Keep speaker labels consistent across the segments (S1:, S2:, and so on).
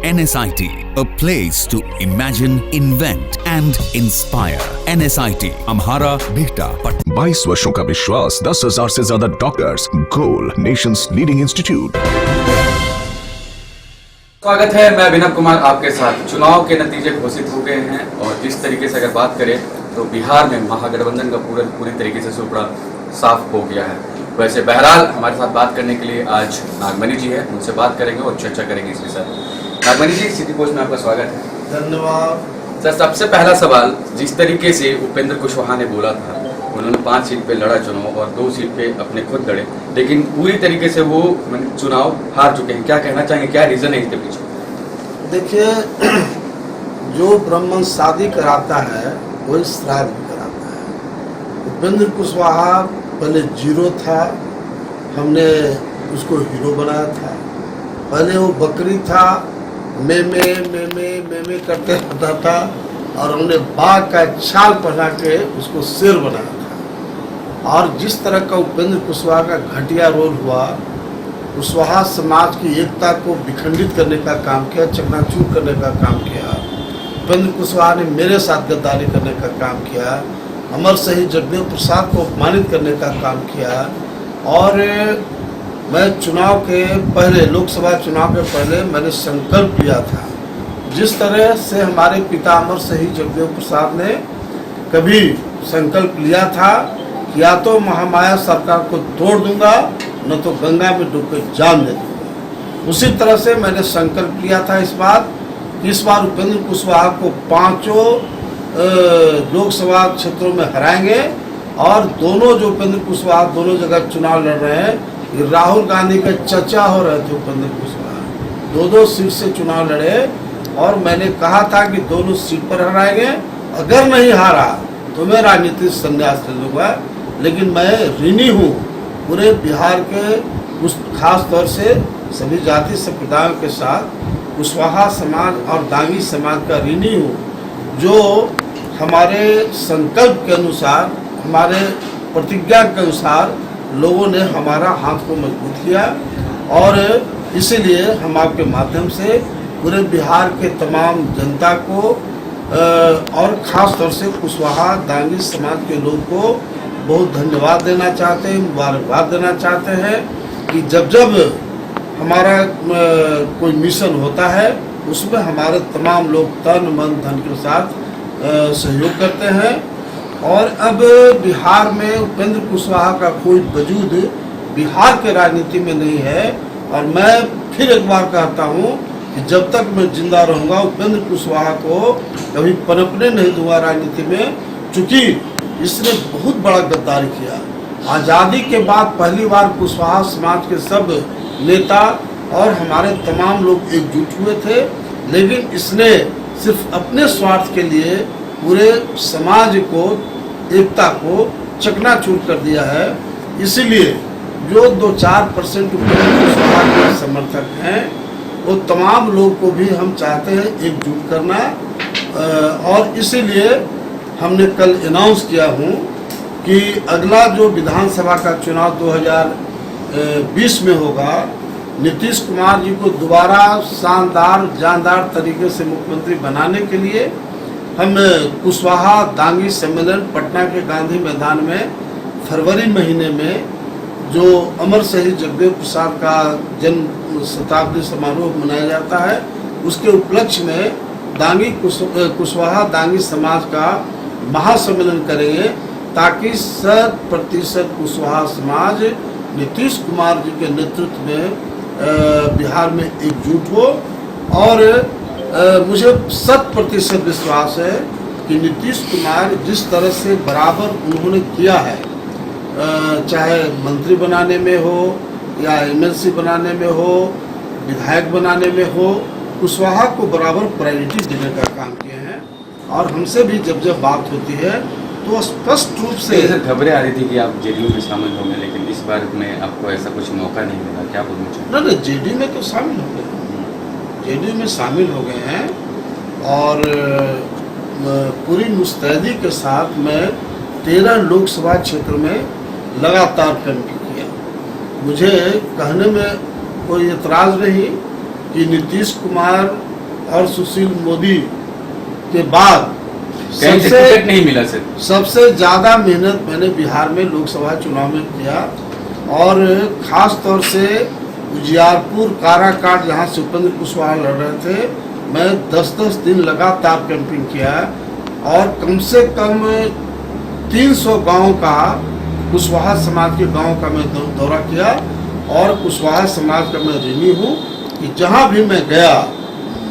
S1: NSIT, a place to imagine, invent and inspire. NSIT, Amhara, Bihta, Patna.
S2: 22 वर्षों का विश्वास, 10,000 से ज्यादा डॉक्टर्स, गोल नेशंस लीडिंग इंस्टीट्यूट।
S3: स्वागत है, मैं अभिनव कुमार आपके साथ। चुनाव के नतीजे घोषित हो गए हैं और जिस तरीके से अगर बात करें तो बिहार में महागठबंधन का पूरी तरीके से सूपड़ा साफ हो गया है। वैसे बहरहाल हमारे साथ बात करने के लिए आज नागमणि जी है, उनसे बात करेंगे और चर्चा करेंगे इस विषय पर। नागमणि जी, सिटी पोस्ट में आपका स्वागत है।
S4: धन्यवाद
S3: सर, सबसे पहला सवाल, जिस तरीके से उपेंद्र कुशवाहा ने बोला था, उन्होंने 5 सीट पे लड़ा चुनाव और 2 सीट पे अपने खुद लड़े, लेकिन पूरी तरीके से वो चुनाव हार चुके हैं। क्या कहना चाहेंगे, क्या रीजन है इसके पीछे?
S4: देखिए, जो ब्राह्मण शादी कराता है वही श्राद्ध भी कराता है। उपेंद्र कुशवाहा पहले जीरो था, हमने उसको हीरो बनाया था। पहले वो बकरी था, में करते रहता था और हमने बाघ का छाल पहना के उसको शेर बनाया था। और जिस तरह का उपेंद्र कुशवाहा का घटिया रोल हुआ, कुशवाहा समाज की एकता को विखंडित करने का काम किया, चकनाचूर करने का काम किया। उपेंद्र कुशवाहा ने मेरे साथ गद्दारी करने का काम किया, अमर शहीद जगदेव प्रसाद को अपमानित करने का काम किया। और मैं चुनाव के पहले, लोकसभा चुनाव के पहले मैंने संकल्प लिया था, जिस तरह से हमारे पिता अमर शहीद जगदेव प्रसाद ने कभी संकल्प लिया था कि या तो महामाया सरकार को तोड़ दूंगा, न तो गंगा में डूब कर जान दे दूंगा। उसी तरह से मैंने संकल्प लिया था इस बार उपेंद्र कुशवाहा को 5 लोकसभा क्षेत्रों में हराएंगे। और दोनों जो उपेंद्र कुशवाहा दोनों जगह चुनाव लड़ रहे हैं, राहुल गांधी का चचा हो रहे थे उपेंद्र कुशवाहा, 2 सीट से चुनाव लड़े। और मैंने कहा था कि दोनों सीट पर हराएंगे, अगर नहीं हारा तो मैं राजनीतिक संन्यास ले लूँगा। लेकिन मैं ऋणी हूँ पूरे बिहार के, उस खास तौर से सभी जाति संप्रदायों के साथ कुशवाहा समाज और दांगी समाज का ऋणी हूँ, जो हमारे संकल्प के अनुसार, हमारे प्रतिज्ञा के अनुसार लोगों ने हमारा हाथ को मजबूत किया। और इसीलिए हम आपके माध्यम से पूरे बिहार के तमाम जनता को और ख़ास तौर से कुशवाहा दांगी समाज के लोगों को बहुत धन्यवाद देना चाहते हैं, मुबारकबाद देना चाहते हैं कि जब हमारा कोई मिशन होता है उसमें हमारे तमाम लोग तन मन धन के साथ सहयोग करते हैं। और अब बिहार में उपेंद्र कुशवाहा का कोई वजूद बिहार के राजनीति में नहीं है। और मैं फिर एक बार कहता हूँ कि जब तक मैं जिंदा रहूँगा उपेंद्र कुशवाहा को कभी पनपने नहीं दूंगा राजनीति में, चूँकि इसने बहुत बड़ा गद्दारी किया। आज़ादी के बाद पहली बार कुशवाहा समाज के सब नेता और हमारे तमाम लोग एकजुट हुए थे, लेकिन इसने सिर्फ अपने स्वार्थ के लिए पूरे समाज को, एकता को चकनाचूर कर दिया है। इसीलिए जो 2-4% कुशवाहा के समर्थक हैं, वो तमाम लोग को भी हम चाहते हैं एकजुट करना। और इसीलिए हमने कल अनाउंस किया हूँ कि अगला जो विधानसभा का चुनाव 2020 में होगा, नीतीश कुमार जी को दोबारा शानदार जानदार तरीके से मुख्यमंत्री बनाने के लिए हम कुशवाहा दांगी सम्मेलन पटना के गांधी मैदान में फरवरी महीने में, जो अमर शहीद जगदेव प्रसाद का जन्म शताब्दी समारोह मनाया जाता है, उसके उपलक्ष्य में कुशवाहा दांगी समाज का महासम्मेलन करेंगे, ताकि 100% कुशवाहा समाज नीतीश कुमार जी के नेतृत्व में बिहार में एकजुट हो। और मुझे 100% विश्वास है कि नीतीश कुमार जिस तरह से बराबर उन्होंने किया है, चाहे मंत्री बनाने में हो या एमएलसी बनाने में हो, विधायक बनाने में हो, कुशवाहा को बराबर प्रायोरिटी देने का काम किए हैं। और हमसे भी जब बात होती है तो स्पष्ट रूप से
S3: खबरें आ रही थी कि आप जेडीयू में शामिल होंगे, लेकिन इस बार में आपको ऐसा कुछ मौका नहीं मिला, क्या बोलना चाहिए?
S4: नहीं, जेडीयू में तो शामिल हो गए, जेडीयू में शामिल हो गए हैं। और पूरी मुस्तैदी के साथ मैं 13 लोकसभा क्षेत्र में लगातार काम किया। मुझे कहने में कोई एतराज़ नहीं कि नीतीश कुमार और सुशील मोदी के बाद
S3: कहीं से टिकट नहीं मिला सर।
S4: सबसे ज़्यादा मेहनत मैंने बिहार में लोकसभा चुनाव में किया, और ख़ास तौर से उजियारपुर काराकाट जहाँ से उपेंद्र कुशवाहा लड़ रहे थे, मैं 10-10 दिन लगातार कैंपिंग किया, और कम से कम 300 गाँव का, कुशवाहा समाज के गांव का मैं दौरा किया, और कुशवाहा समाज का मैं ऋणी हूँ कि जहाँ भी मैं गया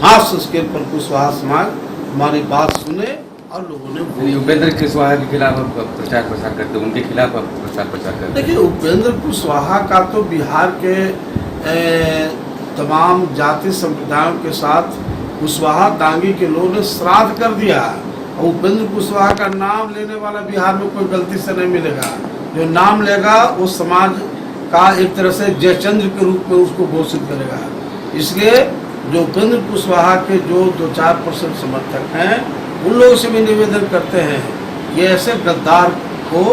S4: मास स्केल पर कुशवाहा समाज हमारी बात सुने और लोगों ने
S3: उपेंद्र कुशवाहा के खिलाफ प्रचार प्रसार करते, उनके खिलाफ प्रचार प्रसार करते।
S4: देखिए, उपेंद्र कुशवाहा का तो बिहार के तमाम जाति संप्रदायों के साथ कुशवाहा दांगी के लोगों ने श्राद्ध कर दिया, और उपेंद्र कुशवाहा का नाम लेने वाला बिहार में कोई गलती से नहीं मिलेगा। जो नाम लेगा वो समाज का एक तरह से जयचंद्र के रूप में उसको घोषित करेगा। इसलिए जो उपेंद्र कुशवाहा के जो 2-4% समर्थक हैं, उन लोगों से भी निवेदन करते हैं कि ऐसे गद्दार को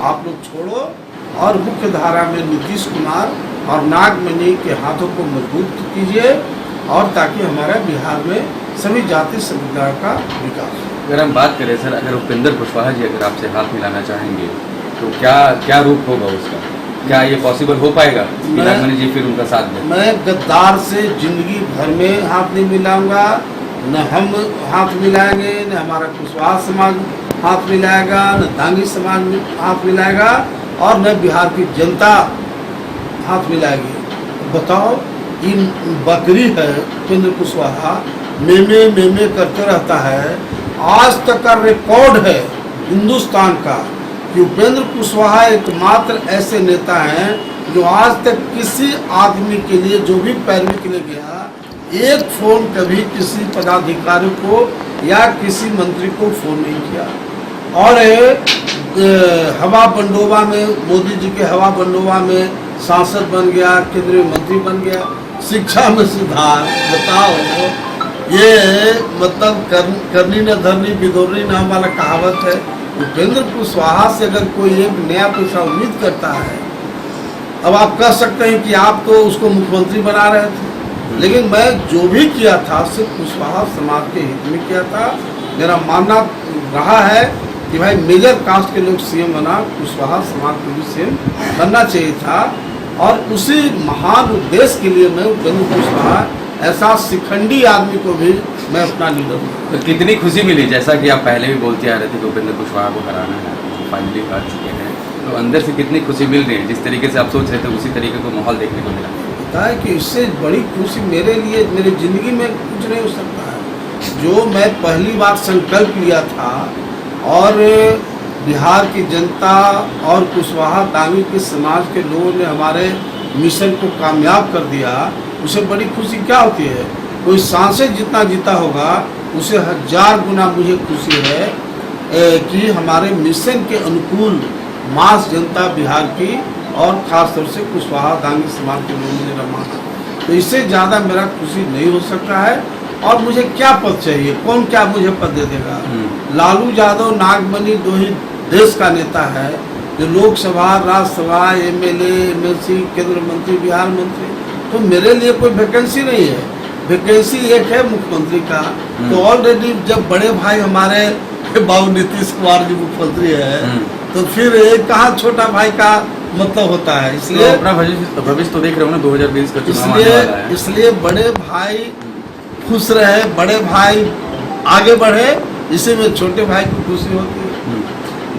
S4: आप लोग छोड़ो, और मुख्य धारा में नीतीश कुमार और नागमणि के हाथों को मजबूत कीजिए, और ताकि हमारे बिहार में सभी जाति संप्रदाय का विकास हो।
S3: अगर हम बात करें सर, अगर उपेंद्र कुशवाहा जी अगर आपसे हाथ मिलाना चाहेंगे तो क्या रूप होगा उसका? क्या ये पॉसिबल हो पाएगा कि नागमणि जी फिर उनका साथ दें?
S4: मैं गद्दार से जिंदगी भर में हाथ नहीं मिलाऊंगा, न हम हाथ मिलाएंगे, न हमारा कुशवाहा समाज हाथ मिलाएगा, न दांगी समाज हाथ मिलाएगा, और न बिहार की जनता हाथ मिलाएगी। बताओ, इन बकरी है उपेंद्र कुशवाहा, मेमे करते रहता है। आज तक का रिकॉर्ड है हिंदुस्तान का कि उपेंद्र कुशवाहा एकमात्र ऐसे नेता हैं जो आज तक किसी आदमी के लिए, जो भी पैरवी के लिए गया, एक फोन कभी किसी पदाधिकारी को या किसी मंत्री को फोन नहीं किया। और हवा बंडोवा में, मोदी जी के हवा बंडोवा में सांसद बन गया, केंद्रीय मंत्री बन गया, शिक्षा में सुधार। बताओ, ये मतलब करनी न धरनी बिदोरनी नाम वाला कहावत है। उपेंद्र कुशवाहा से अगर कोई एक नया पैसा उम्मीद करता है, अब आप कह सकते हैं कि आप तो उसको मुख्यमंत्री बना रहे थे, लेकिन मैं जो भी किया था सिर्फ कुशवाहा समाज के हित में किया था। मेरा मानना रहा है कि भाई मेजर कास्ट के लोग सीएम बना, कुशवाहा समाज को भी सीएम बनना चाहिए था, और उसी महान उद्देश्य के लिए मैं उपेंद्र कुशवाहा ऐसा शिखंडी आदमी को भी मैं अपना लीडर हूँ।
S3: तो कितनी खुशी मिली, जैसा कि आप पहले भी बोलते आ रहे थे कि उपेंद्र कुशवाहा को हराना है, फाइनली हार चुके हैं, तो अंदर से कितनी खुशी मिल रही है? जिस तरीके से आप सोच रहे थे उसी तरीके को माहौल देखने को मिला।
S4: पता है कि इससे बड़ी खुशी मेरे लिए, मेरी ज़िंदगी में कुछ नहीं हो सकता है। जो मैं पहली बार संकल्प लिया था, और बिहार की जनता और कुशवाहा दांगी के समाज के लोगों ने हमारे मिशन को कामयाब कर दिया, उसे बड़ी खुशी क्या होती है? कोई सांसद जितना जीता होगा उसे 1000 गुना मुझे खुशी है कि हमारे मिशन के अनुकूल मास जनता बिहार की, और ख़ास तौर से कुशवाहा दांगी समाज के लोगों ने मेरा माना, तो इससे ज़्यादा मेरा खुशी नहीं हो सकता है। और मुझे क्या पद चाहिए? कौन क्या मुझे पद दे देगा? लालू यादव, नागमणि दो ही देश का नेता है जो लोकसभा, राज्यसभा, एमएलए, एमएलसी, केंद्र मंत्री, बिहार मंत्री। तो मेरे लिए कोई वैकेंसी नहीं है, वैकेंसी एक है मुख्यमंत्री का। तो ऑलरेडी जब बड़े भाई हमारे बाबू नीतीश कुमार जी मुख्यमंत्री है, तो फिर कहाँ छोटा भाई का मतलब होता है। इसलिए
S3: तो अपना भविष्य तो देख रहे हो ना, 2020 का चुनाव आने वाला है। इसलिए
S4: बड़े भाई खुश रहे, बड़े भाई आगे बढ़े, इसी में छोटे भाई को खुशी होती है।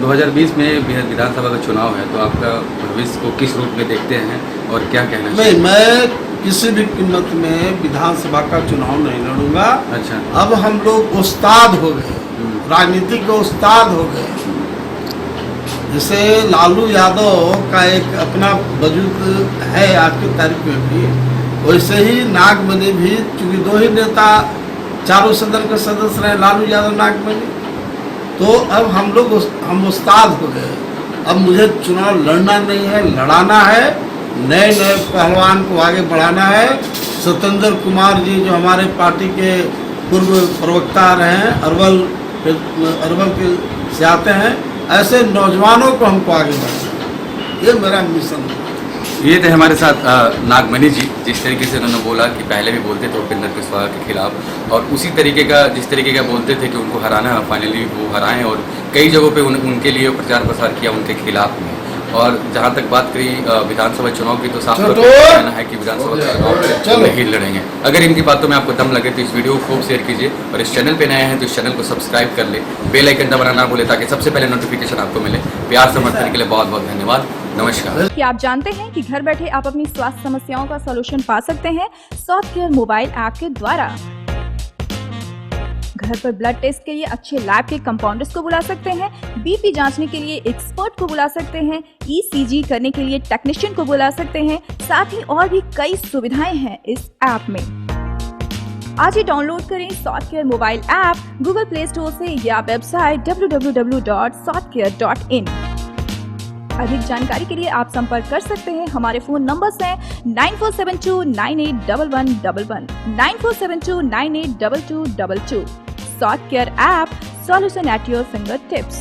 S3: 2020 में बिहार विधानसभा का चुनाव है, तो आपका भविष्य को किस रूप में देखते हैं और क्या कहना चाहिए?
S4: नहीं, मैं किसी भी कीमत में विधानसभा का चुनाव नहीं लड़ूंगा।
S3: अच्छा,
S4: अब हम लोग उस्ताद हो गए, राजनीति के उस्ताद हो गए। जैसे लालू यादव का एक अपना वजूद है आज की तारीख में भी, वैसे ही नागमणि भी, चूँकि दो ही नेता चारों सदन के सदस्य रहे, लालू यादव, नागमणि, तो अब हम उस्ताद हो गए। अब मुझे चुनाव लड़ना नहीं है, लड़ाना है, नए नए पहलवान को आगे बढ़ाना है। सत्येंद्र कुमार जी जो हमारे पार्टी के पूर्व प्रवक्ता रहे हैं, अरवल के से आते हैं, ऐसे नौजवानों को हमको आगे बढ़ाना है, ये मेरा मिशन है।
S3: ये थे हमारे साथ नागमणि जी, जिस तरीके से उन्होंने बोला कि पहले भी बोलते थे उपेंद्र कुशवाहा के खिलाफ, और उसी तरीके का जिस तरीके का बोलते थे कि उनको हराना है, फाइनली वो हराएं, और कई जगहों पे उनके लिए प्रचार प्रसार किया उनके खिलाफ में। और जहाँ तक बात करी विधानसभा चुनाव की, तो साफ तौर पर कहना है कि विधानसभा चुनाव में नहीं लड़ेंगे। अगर इनकी बातों में आपको दम लगे तो इस वीडियो को खूब शेयर कीजिए, और इस चैनल पे नए हैं तो इस चैनल को सब्सक्राइब कर ले, बेल आइकन दबाना ना भूले ताकि सबसे पहले नोटिफिकेशन आपको मिले। प्यार समर्थन के लिए बहुत बहुत धन्यवाद। नमस्कार।
S5: क्या आप जानते हैं कि घर बैठे आप अपनी स्वास्थ्य समस्याओं का सलूशन पा सकते हैं सॉफ्टकेयर मोबाइल ऐप के द्वारा। घर पर ब्लड टेस्ट के लिए अच्छे लैब के कंपाउंडर्स को बुला सकते हैं, बीपी जांचने के लिए एक्सपर्ट को बुला सकते हैं, ईसीजी करने के लिए टेक्नीशियन को बुला सकते हैं। साथ ही और भी कई सुविधाएं हैं इस ऐप में। आज ही डाउनलोड करें Softcare mobile app Google Play Store से या वेबसाइट www.softcare.in। अधिक जानकारी के लिए आप संपर्क कर सकते हैं। हमारे फोन नंबर्स हैं 9472981111, 9472982222। Softcare app, solution at your finger tips.